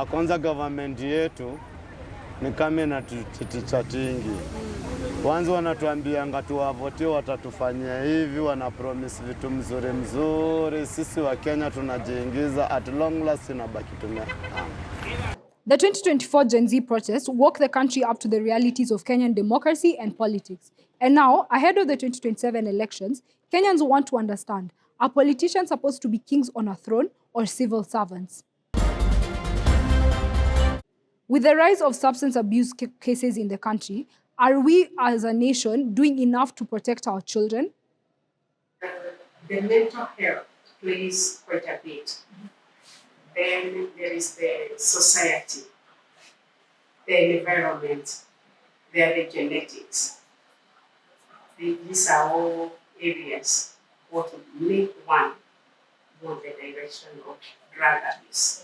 Kwanza government yetu ni kama inatuchicha tingi. Kwanza wanatuambia tuwavote watatufanyia hivi, wanapromise vitu mzuri. Sisi wa Kenya tunajiingiza, at long last inabaki tumia. The 2024 Gen Z protests woke the country up to the realities of Kenyan democracy and politics. And now, ahead of the 2027 elections, Kenyans want to understand, are politicians supposed to be kings on a throne or civil servants? With the rise of substance abuse cases in the country, are we as a nation doing enough to protect our children? The mental health plays quite a bit. Then there is the society, the environment, there are the genetics. These are all areas what make one go the direction of drug abuse.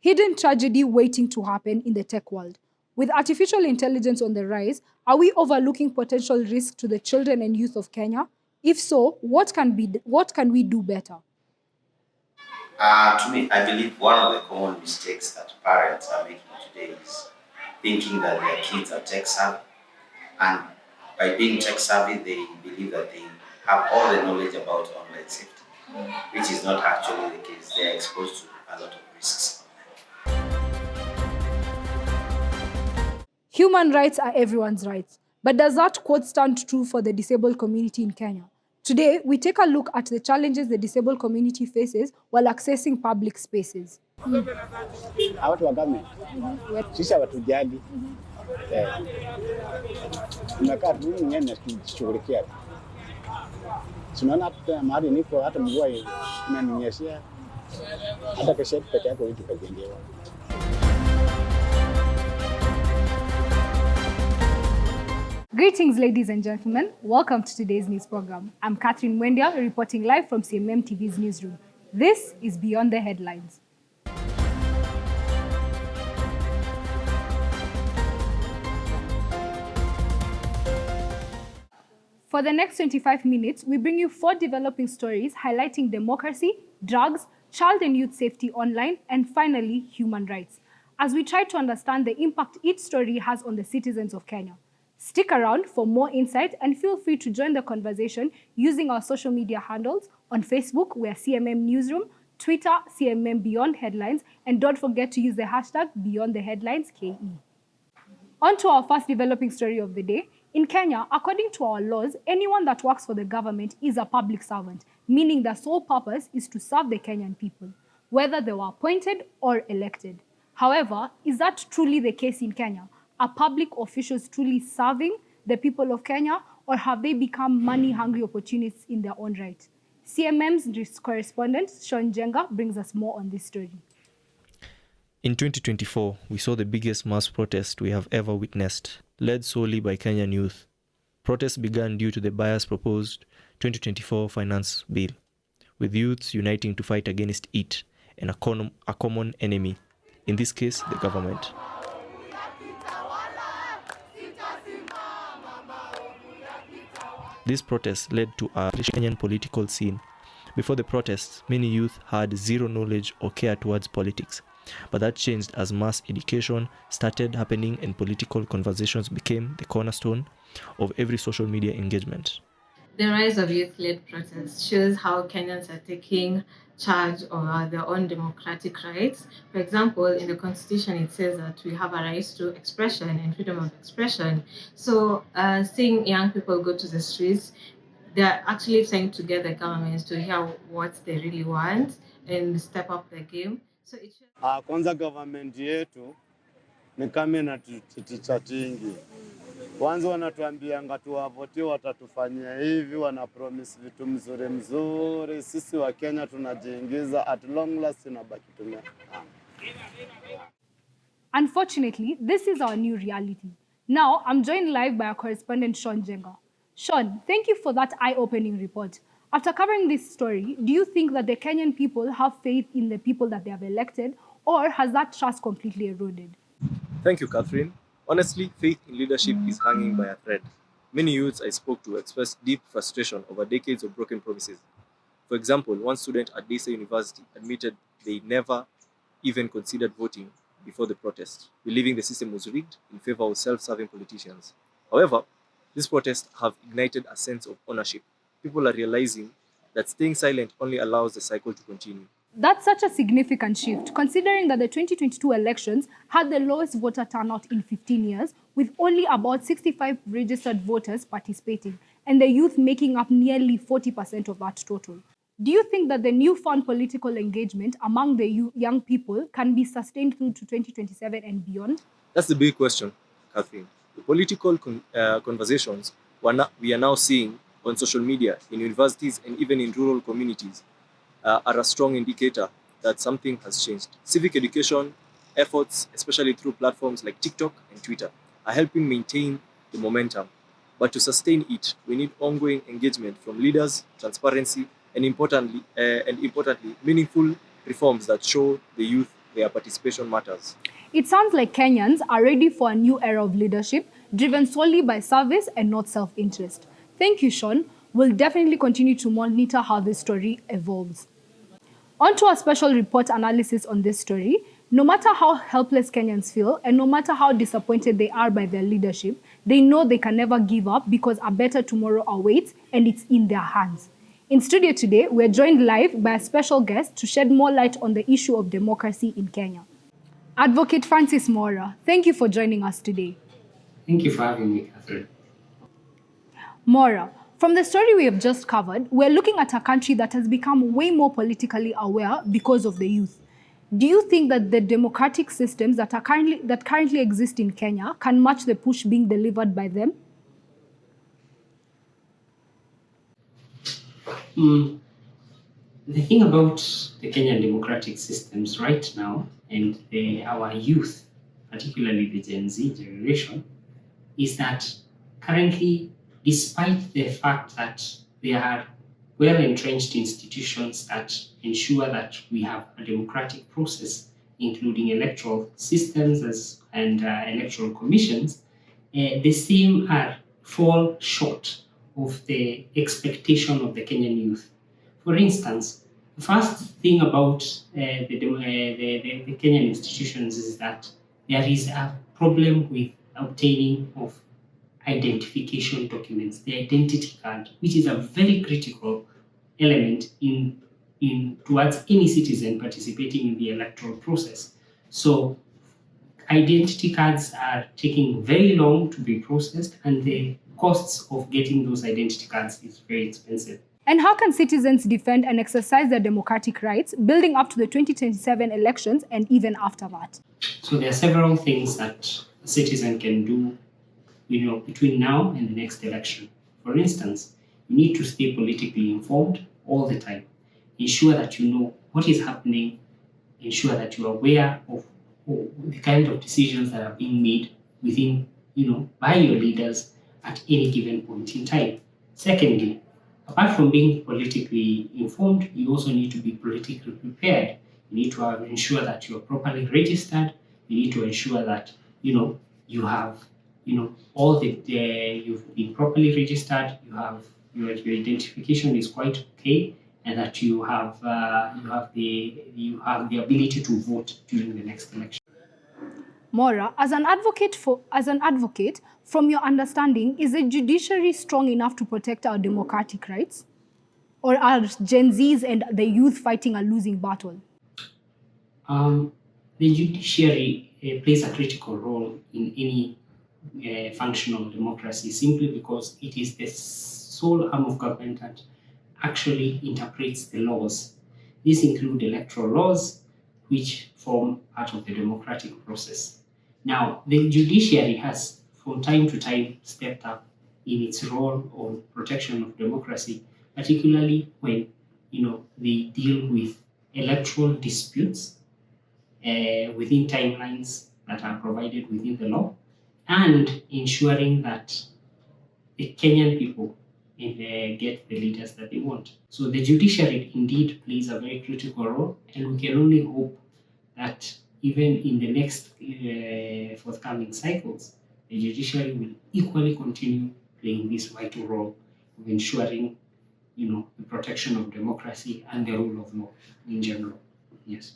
Hidden tragedy waiting to happen in the tech world. With artificial intelligence on the rise, are we overlooking potential risk to the children and youth of Kenya? If so, what can we do better? To me, I believe one of the common mistakes that parents are making today is thinking that their kids are tech savvy, and by being tech savvy, they believe that they have all the knowledge about online safety, which is not actually the case. They are exposed to a lot of risks. Human rights are everyone's rights, but does that quote stand true for the disabled community in Kenya? Today, we take a look at the challenges the disabled community faces while accessing public spaces. Watu wa government, sisi hawatujali. Tunakaa tu mwenyewe na kushughulikia. Tunaona hata mahali nipo hata mvua inaninyeshea. Hata kesho peke yako hivi kajengewa. Greetings, ladies and gentlemen. Welcome to today's news program. I'm Catherine Mwendia, reporting live from Cmm TV's newsroom. This is Beyond the Headlines. For the next 25 minutes, we bring you 4 developing stories highlighting democracy, drugs, child and youth safety online, and finally, human rights, as we try to understand the impact each story has on the citizens of Kenya. Stick around for more insight and feel free to join the conversation using our social media handles. On Facebook, we're CMM Newsroom, Twitter, CMM Beyond Headlines, and don't forget to use the hashtag Beyond the Headlines KE. On to our first developing story of the day. In Kenya, according to our laws, anyone that works for the government is a public servant, meaning their sole purpose is to serve the Kenyan people, whether they were appointed or elected. However, is that truly the case in Kenya? Are public officials truly serving the people of Kenya, or have they become money-hungry opportunists in their own right? CMM's correspondent, Sean Jenga, brings us more on this story. In 2024, we saw the biggest mass protest we have ever witnessed, led solely by Kenyan youth. Protests began due to the bias proposed 2024 finance bill, with youths uniting to fight against it and a common enemy, in this case, the government. This protest led to a Kenyan political scene. Before the protests, many youth had zero knowledge or care towards politics. But that changed as mass education started happening and political conversations became the cornerstone of every social media engagement. The rise of youth-led protests shows how Kenyans are taking charge of their own democratic rights. For example, in the Constitution, it says that we have a right to expression and freedom of expression. So seeing young people go to the streets, they're actually trying to get the governments to hear what they really want and step up the game. So it should... Kwanza government yetu ni kama inatuchicha tingi. Kwanza wanatuambia tuwavote watatufanyia hivi, wanapromise vitu mzuri. Sisi wa Kenya tunajiingiza, at long last inabaki tumia. Unfortunately, this is our new reality. Now, I'm joined live by our correspondent, Sean Jenga. Sean, thank you for that eye-opening report. After covering this story, do you think that the Kenyan people have faith in the people that they have elected, or has that trust completely eroded? Thank you, Catherine. Honestly, faith in leadership is hanging by a thread. Many youths I spoke to expressed deep frustration over decades of broken promises. For example, one student at Desa University admitted they never even considered voting before the protest, believing the system was rigged in favor of self-serving politicians. However, these protests have ignited a sense of ownership. People are realizing that staying silent only allows the cycle to continue. That's such a significant shift, considering that the 2022 elections had the lowest voter turnout in 15 years, with only about 65 registered voters participating, and the youth making up nearly 40% of that total. Do you think that the newfound political engagement among the young people can be sustained through to 2027 and beyond? That's the big question, Catherine. The political conversations we are now seeing on social media, in universities, and even in rural communities are a strong indicator that something has changed. Civic education efforts, especially through platforms like TikTok and Twitter, are helping maintain the momentum. But to sustain it, we need ongoing engagement from leaders, transparency, and importantly, meaningful reforms that show the youth their participation matters. It sounds like Kenyans are ready for a new era of leadership, driven solely by service and not self-interest. Thank you, Sean. We'll definitely continue to monitor how this story evolves. On to our special report analysis on this story. No matter how helpless Kenyans feel, and no matter how disappointed they are by their leadership, they know they can never give up because a better tomorrow awaits and it's in their hands. In studio today, we're joined live by a special guest to shed more light on the issue of democracy in Kenya. Advocate Francis Mora, thank you for joining us today. Thank you for having me, Catherine. Mora, from the story we have just covered, we're looking at a country that has become way more politically aware because of the youth. Do you think that the democratic systems that currently exist in Kenya can match the push being delivered by them? The thing about the Kenyan democratic systems right now and our youth, particularly the Gen Z generation, is that currently, despite the fact that there are well-entrenched institutions that ensure that we have a democratic process, including electoral systems and electoral commissions, the same fall short of the expectation of the Kenyan youth. For instance, the first thing about the Kenyan institutions is that there is a problem with obtaining of identification documents, the identity card, which is a very critical element in towards any citizen participating in the electoral process. So identity cards are taking very long to be processed, and the costs of getting those identity cards is very expensive. And how can citizens defend and exercise their democratic rights building up to the 2027 elections and even after that? So there are several things that a citizen can do between now and the next election. For instance, you need to stay politically informed all the time. Ensure that you know what is happening. Ensure that you are aware of the kind of decisions that are being made within, by your leaders at any given point in time. Secondly, apart from being politically informed, you also need to be politically prepared. You need to ensure that you are properly registered. You need to ensure that, you have all you've been properly registered, your identification is quite okay, and that you have the ability to vote during the next election. Mora, as an advocate, from your understanding, is the judiciary strong enough to protect our democratic rights? Or are Gen Zs and the youth fighting a losing battle? The judiciary plays a critical role in any functional democracy, simply because it is the sole arm of government that actually interprets the laws. These include electoral laws, which form part of the democratic process. Now, the judiciary has, from time to time, stepped up in its role on protection of democracy, particularly when they deal with electoral disputes within timelines that are provided within the law, and ensuring that the Kenyan people get the leaders that they want. So the judiciary indeed plays a very critical role, and we can only hope that even in the next forthcoming cycles, the judiciary will equally continue playing this vital role of ensuring, the protection of democracy and the rule of law in general. Yes.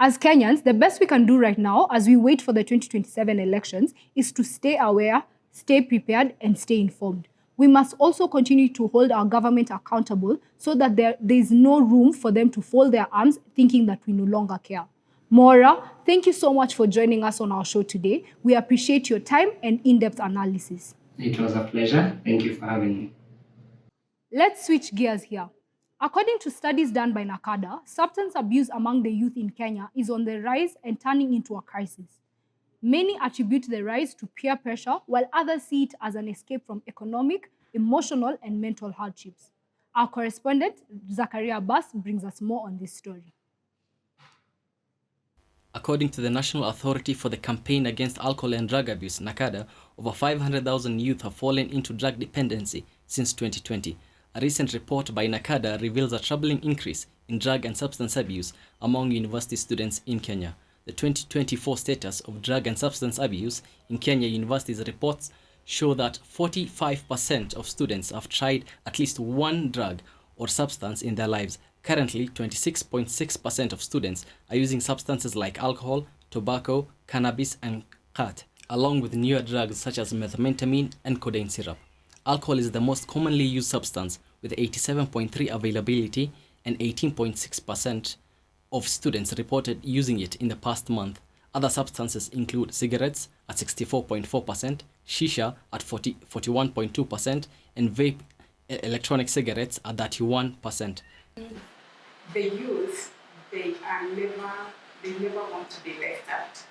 As Kenyans, the best we can do right now as we wait for the 2027 elections is to stay aware, stay prepared, and stay informed. We must also continue to hold our government accountable so that there is no room for them to fold their arms thinking that we no longer care. Maura, thank you so much for joining us on our show today. We appreciate your time and in-depth analysis. It was a pleasure. Thank you for having me. Let's switch gears here. According to studies done by NACADA, substance abuse among the youth in Kenya is on the rise and turning into a crisis. Many attribute the rise to peer pressure, while others see it as an escape from economic, emotional, and mental hardships. Our correspondent, Zakaria Abbas, brings us more on this story. According to the National Authority for the Campaign Against Alcohol and Drug Abuse, NACADA, over 500,000 youth have fallen into drug dependency since 2020. A recent report by NACADA reveals a troubling increase in drug and substance abuse among university students in Kenya. The 2024 status of drug and substance abuse in Kenya universities reports show that 45% of students have tried at least one drug or substance in their lives. Currently, 26.6% of students are using substances like alcohol, tobacco, cannabis, and khat, along with newer drugs such as methamphetamine and codeine syrup. Alcohol is the most commonly used substance, with 87.3% availability, and 18.6% of students reported using it in the past month. Other substances include cigarettes at 64.4%, shisha at 41.2%, and vape electronic cigarettes at 31%. The youth, they never want to be left out.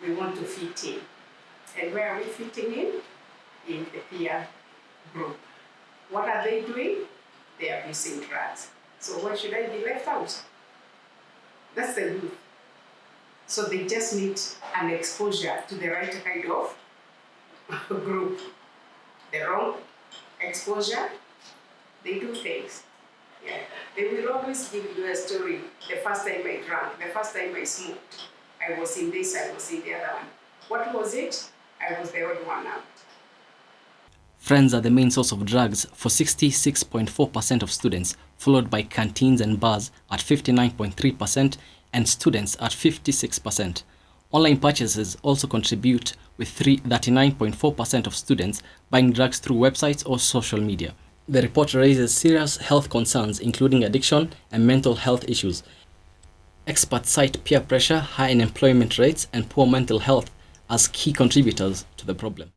We want to fit in. And where are we fitting in? In the peer group. What are they doing? They are abusing drugs. So why should I be left out? That's the youth. So they just need an exposure to the right kind of group. The wrong exposure, they do things. Yeah. They will always give you a story. The first time I drank, the first time I smoked, I was in this, I was in the other one. What was it? I was the odd one out. Friends are the main source of drugs for 66.4% of students, followed by canteens and bars at 59.3% and students at 56%. Online purchases also contribute, with 39.4% of students buying drugs through websites or social media. The report raises serious health concerns, including addiction and mental health issues. Experts cite peer pressure, high unemployment rates, and poor mental health as key contributors to the problem.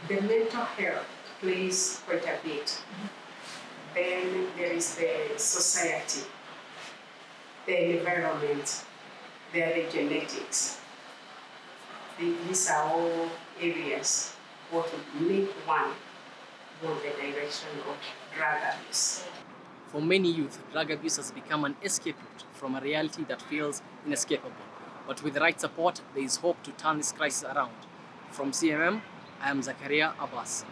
The mental health plays quite a bit. Then there is the society, the environment, there are the genetics. These are all areas what would make one go in the direction of drug abuse. For many youth, drug abuse has become an escape route from a reality that feels inescapable. But with the right support, there is hope to turn this crisis around. From CMM, I am Zakaria Abbas.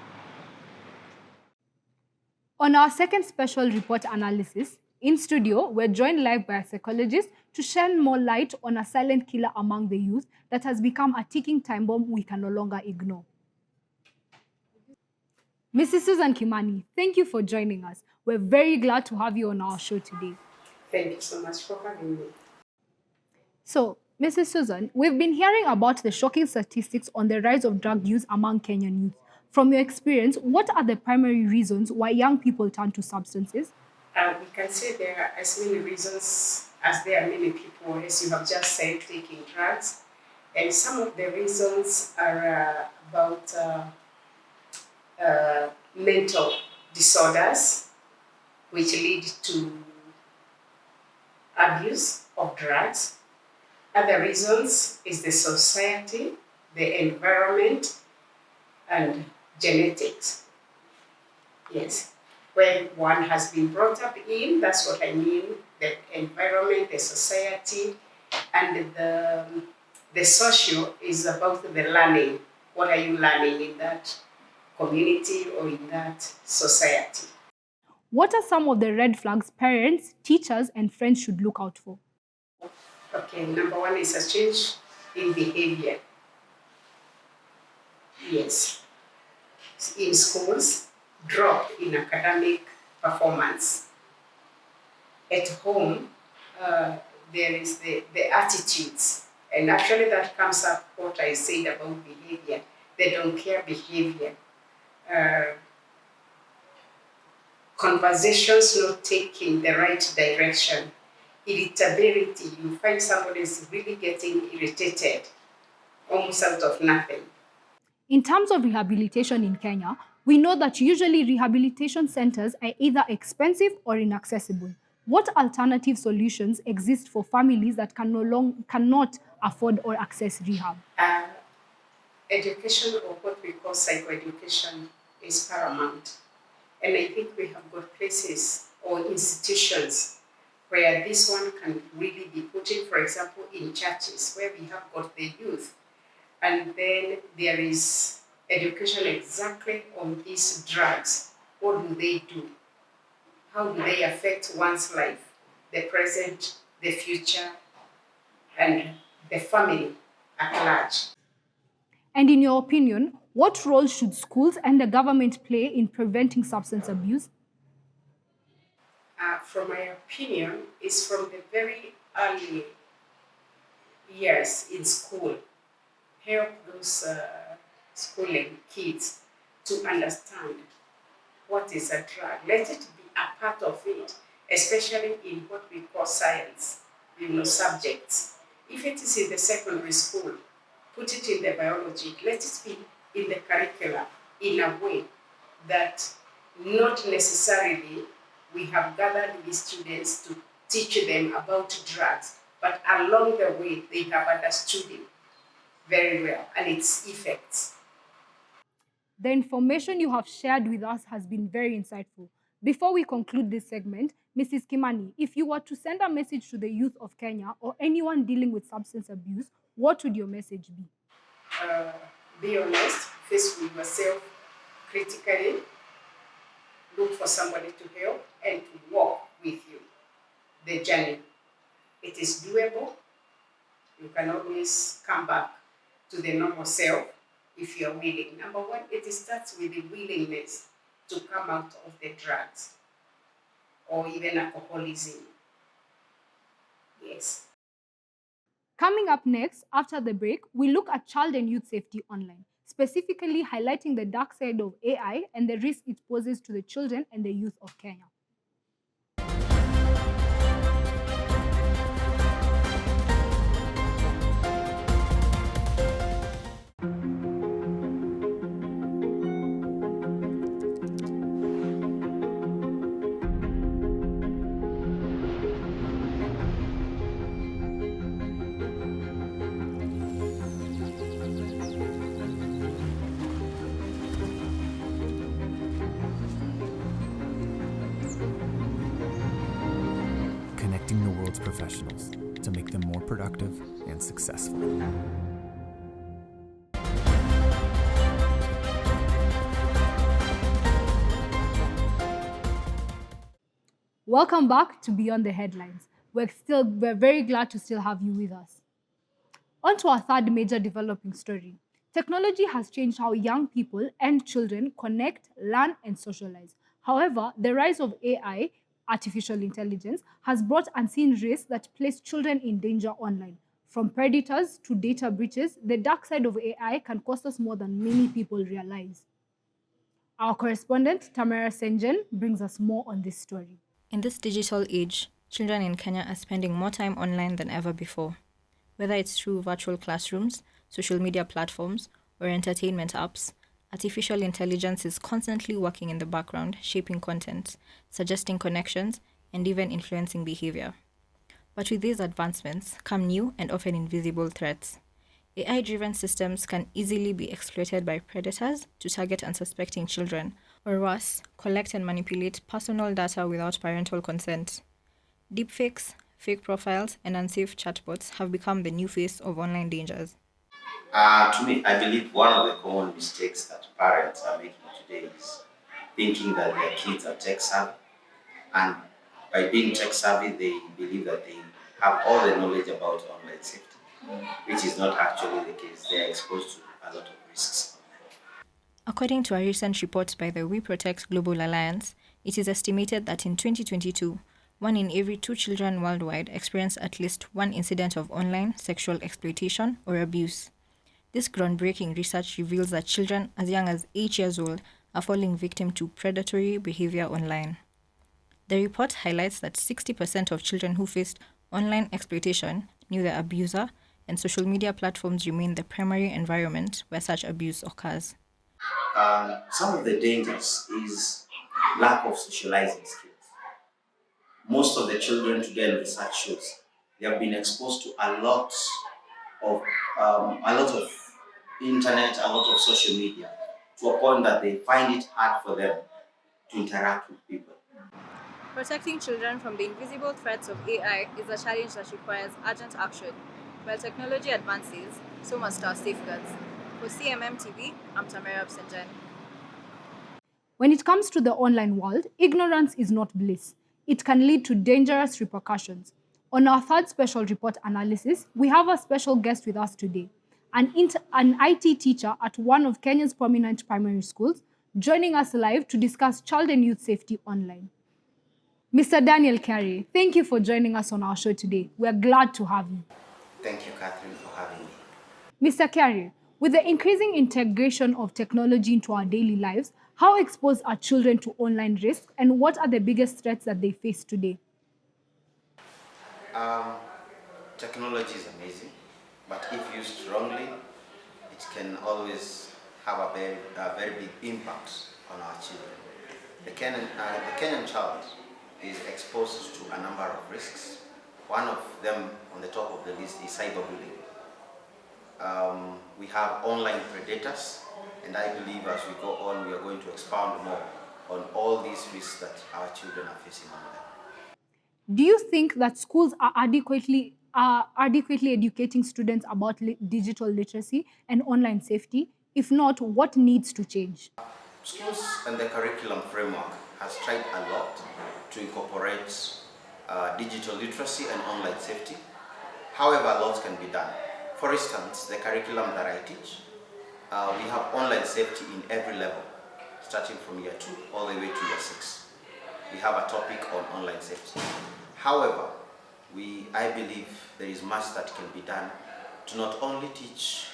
On our second special report analysis, in studio, we're joined live by a psychologist to shed more light on a silent killer among the youth that has become a ticking time bomb we can no longer ignore. Mrs. Susan Kimani, thank you for joining us. We're very glad to have you on our show today. Thank you so much for having me. So, Mrs. Susan, we've been hearing about the shocking statistics on the rise of drug use among Kenyan youth. From your experience, what are the primary reasons why young people turn to substances? We can say there are as many reasons as there are many people, as you have just said, taking drugs. And some of the reasons are about mental disorders, which lead to abuse of drugs. Other reasons is the society, the environment, and genetics. Yes. When one has been brought up in, that's what I mean, the environment, the society, and the social is about the learning. What are you learning in that community or in that society? What are some of the red flags parents, teachers, and friends should look out for? Okay, number one is a change in behavior. Yes. In schools, drop in academic performance. At home, there is the attitudes. And actually that comes up what I said about behavior. They don't care behavior. Conversations not taking the right direction. Irritability, you find somebody is really getting irritated, almost out of nothing. In terms of rehabilitation in Kenya, we know that usually rehabilitation centers are either expensive or inaccessible. What alternative solutions exist for families that cannot afford or access rehab? Education, or what we call psychoeducation, is paramount. And I think we have got places or institutions where this one can really be put in, for example, in churches where we have got the youth. And then there is education exactly on these drugs. What do they do? How do they affect one's life, the present, the future, and the family at large? And in your opinion, what role should schools and the government play in preventing substance abuse? From my opinion, is from the very early years in school, help those schooling kids to understand what is a drug. Let it be a part of it, especially in what we call science, subjects. If it is in the secondary school, put it in the biology. Let it be in the curricula in a way that not necessarily we have gathered these students to teach them about drugs, but along the way they have understood it very well and its effects. The information you have shared with us has been very insightful. Before we conclude this segment, Mrs. Kimani, if you were to send a message to the youth of Kenya or anyone dealing with substance abuse, what would your message be? Be honest, face with yourself critically, look for somebody to help and to walk with you the journey. It is doable. You can always come back to the normal self if you're willing. Number one, it starts with the willingness to come out of the drugs or even alcoholism. Yes. Coming up next, after the break, we look at child and youth safety online, specifically highlighting the dark side of AI and the risk it poses to the children and the youth of Kenya. Connecting the world's professionals to make them more productive and successful. Welcome back to Beyond the Headlines. We're very glad to still have you with us. On to our third major developing story. Technology has changed how young people and children connect, learn, and socialize. However, the rise of AI, artificial intelligence, has brought unseen risks that place children in danger online. From predators to data breaches, the dark side of AI can cost us more than many people realize. Our correspondent, Tamara Senjen, brings us more on this story. In this digital age, children in Kenya are spending more time online than ever before. Whether it's through virtual classrooms, social media platforms, or entertainment apps, artificial intelligence is constantly working in the background, shaping content, suggesting connections, and even influencing behavior. But with these advancements come new and often invisible threats. AI-driven systems can easily be exploited by predators to target unsuspecting children, or worse, collect and manipulate personal data without parental consent. Deepfakes, fake profiles, and unsafe chatbots have become the new face of online dangers. To me, I believe one of the common mistakes that parents are making today is thinking that their kids are tech savvy, and by being tech savvy, they believe that they have all the knowledge about online safety, which is not actually the case. They are exposed to a lot of risks. According to a recent report by the We Protect Global Alliance, it is estimated that in 2022, 1 in every 2 children worldwide experience at least one incident of online sexual exploitation or abuse. This groundbreaking research reveals that children as young as 8 years old are falling victim to predatory behavior online. The report highlights that 60% of children who faced online exploitation knew their abuser, and social media platforms remain the primary environment where such abuse occurs. Some of the dangers is lack of socializing skills. Most of the children today in research shows they have been exposed to a lot of internet, a lot of social media, to a point that they find it hard for them to interact with people. Protecting children from the invisible threats of AI is a challenge that requires urgent action. While technology advances, so must our safeguards. For Cmm TV, I'm Tamara Absenjan. When it comes to the online world, ignorance is not bliss. It can lead to dangerous repercussions. On our third special report analysis, we have a special guest with us today, an IT teacher at one of Kenya's prominent primary schools, joining us live to discuss child and youth safety online. Mr. Daniel Carey, thank you for joining us on our show today. We are glad to have you. Thank you, Catherine, for having me. Mr. Carey, with the increasing integration of technology into our daily lives, how exposed are children to online risks, and what are the biggest threats that they face today? Technology is amazing, but if used wrongly, it can always have a very big impact on our children. The Kenyan child is exposed to a number of risks. One of them on the top of the list is cyberbullying. We have online predators, and I believe as we go on, we are going to expound more on all these risks that our children are facing online. Do you think that schools are adequately educating students about digital literacy and online safety? If not, what needs to change? Schools and the curriculum framework has tried a lot to incorporate digital literacy and online safety. However, a lot can be done. For instance, the curriculum that I teach, we have online safety in every level, starting from year 2 all the way to year 6. We have a topic on online safety. However, I believe there is much that can be done to not only teach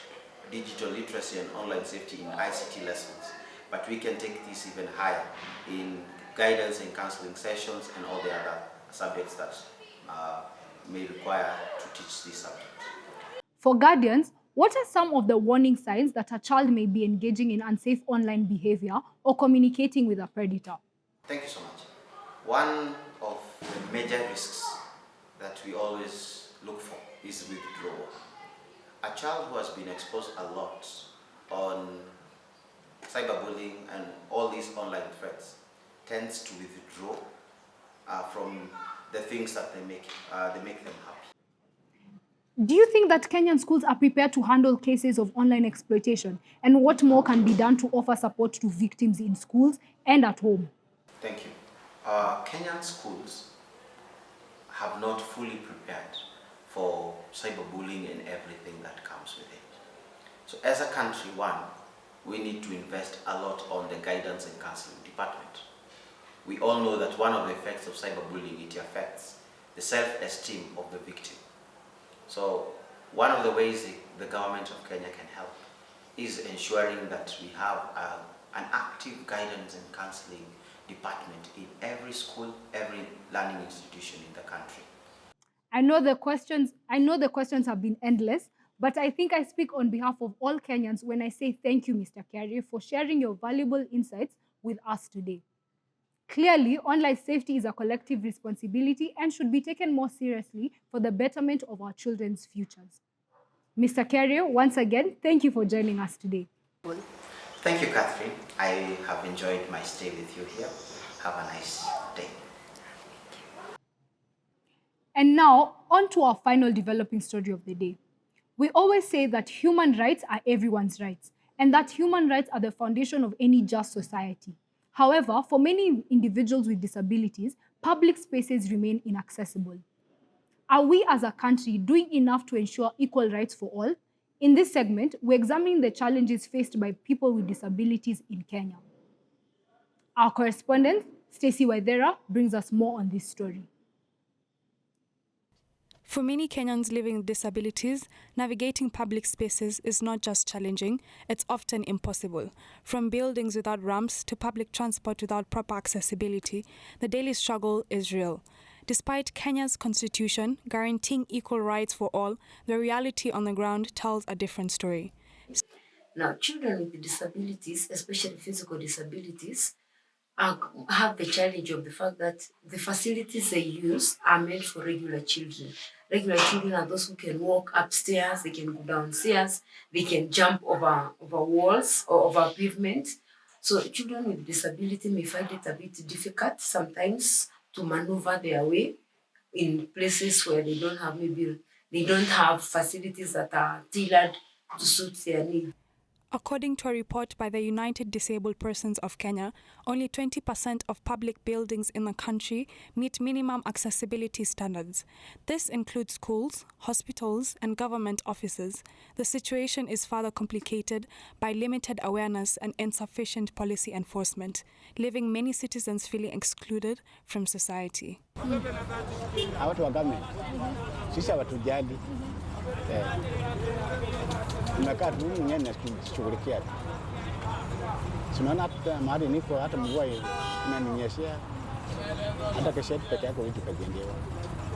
digital literacy and online safety in ICT lessons, but we can take this even higher in guidance and counseling sessions and all the other subjects that may require to teach this subject. For guardians, what are some of the warning signs that a child may be engaging in unsafe online behavior or communicating with a predator? Thank you so much. One of the major risks that we always look for is withdrawal. A child who has been exposed a lot on cyberbullying and all these online threats tends to withdraw from the things that they make them happy. Do you think that Kenyan schools are prepared to handle cases of online exploitation? And what more can be done to offer support to victims in schools and at home? Thank you. Kenyan schools have not fully prepared for cyberbullying and everything that comes with it. So as a country, we need to invest a lot on the guidance and counseling department. We all know that one of the effects of cyberbullying, it affects the self-esteem of the victim. So one of the ways the government of Kenya can help is ensuring that we have an active guidance and counseling department in every school, every learning institution in the country. I know the questions have been endless, but I think I speak on behalf of all Kenyans when I say thank you, Mr. Carey, for sharing your valuable insights with us today. Clearly, online safety is a collective responsibility and should be taken more seriously for the betterment of our children's futures. Mr. Carey, once again, thank you for joining us today. Thank you, Catherine. I have enjoyed my stay with you here. Have a nice day. And now, on to our final developing story of the day. We always say that human rights are everyone's rights, and that human rights are the foundation of any just society. However, for many individuals with disabilities, public spaces remain inaccessible. Are we as a country doing enough to ensure equal rights for all? In this segment, we're examining the challenges faced by people with disabilities in Kenya. Our correspondent, Stacey Waithera, brings us more on this story. For many Kenyans living with disabilities, navigating public spaces is not just challenging, it's often impossible. From buildings without ramps to public transport without proper accessibility, the daily struggle is real. Despite Kenya's constitution guaranteeing equal rights for all, the reality on the ground tells a different story. Now, children with disabilities, especially physical disabilities, have the challenge of the fact that the facilities they use are meant for regular children. Regular children are those who can walk upstairs, they can go downstairs, they can jump over walls or over pavement. So children with disability may find it a bit difficult sometimes to maneuver their way in places where they don't have facilities that are tailored to suit their needs. According to a report by the United Disabled Persons of Kenya, only 20% of public buildings in the country meet minimum accessibility standards. This includes schools, hospitals, and government offices. The situation is further complicated by limited awareness and insufficient policy enforcement, leaving many citizens feeling excluded from society. Watu wa government, sisi hawatujali. Tumekaa tu mwenyewe na kushughulikia. Tunaona hata mahali niko hata mvua inaninyeshea. Hata kesho peke yako vitu kajengewa.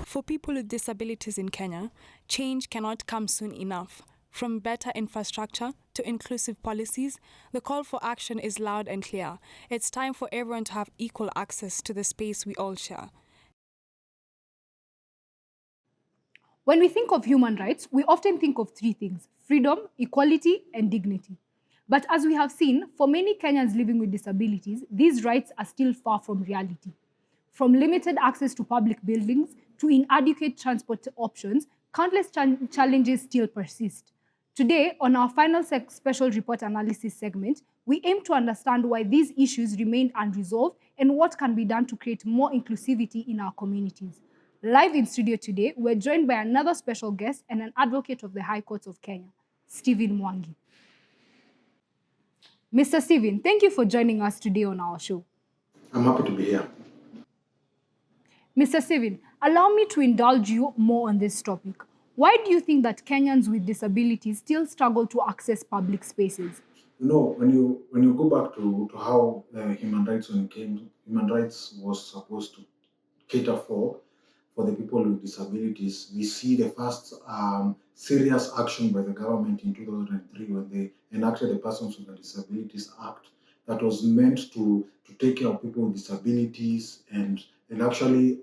For people with disabilities in Kenya, change cannot come soon enough. From better infrastructure to inclusive policies, the call for action is loud and clear. It's time for everyone to have equal access to the space we all share. When we think of human rights, we often think of three things: freedom, equality, and dignity. But as we have seen, for many Kenyans living with disabilities, these rights are still far from reality. From limited access to public buildings to inadequate transport options, countless challenges still persist. Today, on our final special report analysis segment, we aim to understand why these issues remain unresolved and what can be done to create more inclusivity in our communities. Live in studio today, we're joined by another special guest and an advocate of the High Court of Kenya, Stephen Mwangi. Mr. Stephen, thank you for joining us today on our show. I'm happy to be here. Mr. Stephen, allow me to indulge you more on this topic. Why do you think that Kenyans with disabilities still struggle to access public spaces? You know, when you go back to how human rights was supposed to cater for the people with disabilities, we see the first serious action by the government in 2003 when they enacted the Persons with Disabilities Act that was meant to take care of people with disabilities and actually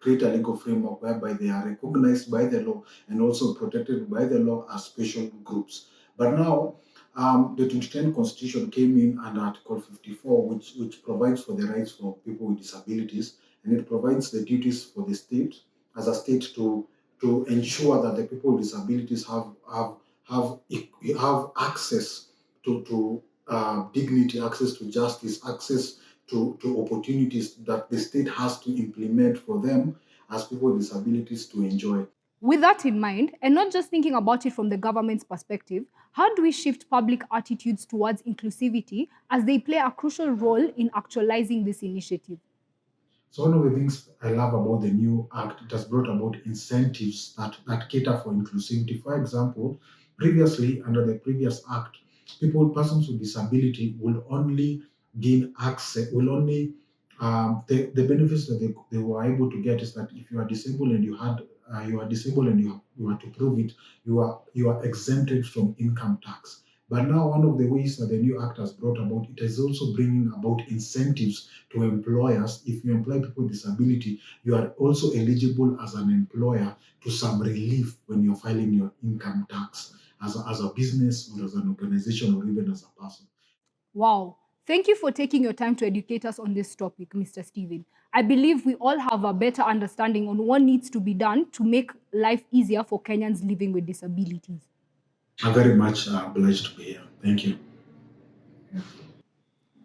create a legal framework whereby they are recognized by the law and also protected by the law as special groups. But now, the 2010 Constitution came in under Article 54, which provides for the rights for people with disabilities, and it provides the duties for the state as a state to ensure that the people with disabilities have access to dignity, access to justice, access to opportunities that the state has to implement for them as people with disabilities to enjoy. With that in mind, and not just thinking about it from the government's perspective, how do we shift public attitudes towards inclusivity as they play a crucial role in actualizing this initiative? So one of the things I love about the new act, it has brought about incentives that cater for inclusivity. For example, previously, under the previous act, persons with disability will only gain access, the benefits that they were able to get is that if you are disabled and you are to prove it, you are exempted from income tax. But now one of the ways that the new act has brought about, it is also bringing about incentives to employers. If you employ people with disability, you are also eligible as an employer to some relief when you're filing your income tax as a business or as an organization or even as a person. Wow. Thank you for taking your time to educate us on this topic, Mr. Stephen. I believe we all have a better understanding on what needs to be done to make life easier for Kenyans living with disabilities. I'm very much obliged to be here. Thank you.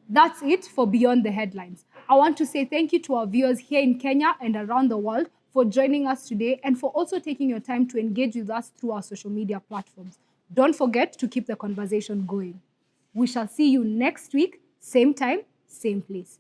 That's it for Beyond the Headlines. I want to say thank you to our viewers here in Kenya and around the world for joining us today and for also taking your time to engage with us through our social media platforms. Don't forget to keep the conversation going. We shall see you next week, same time, same place.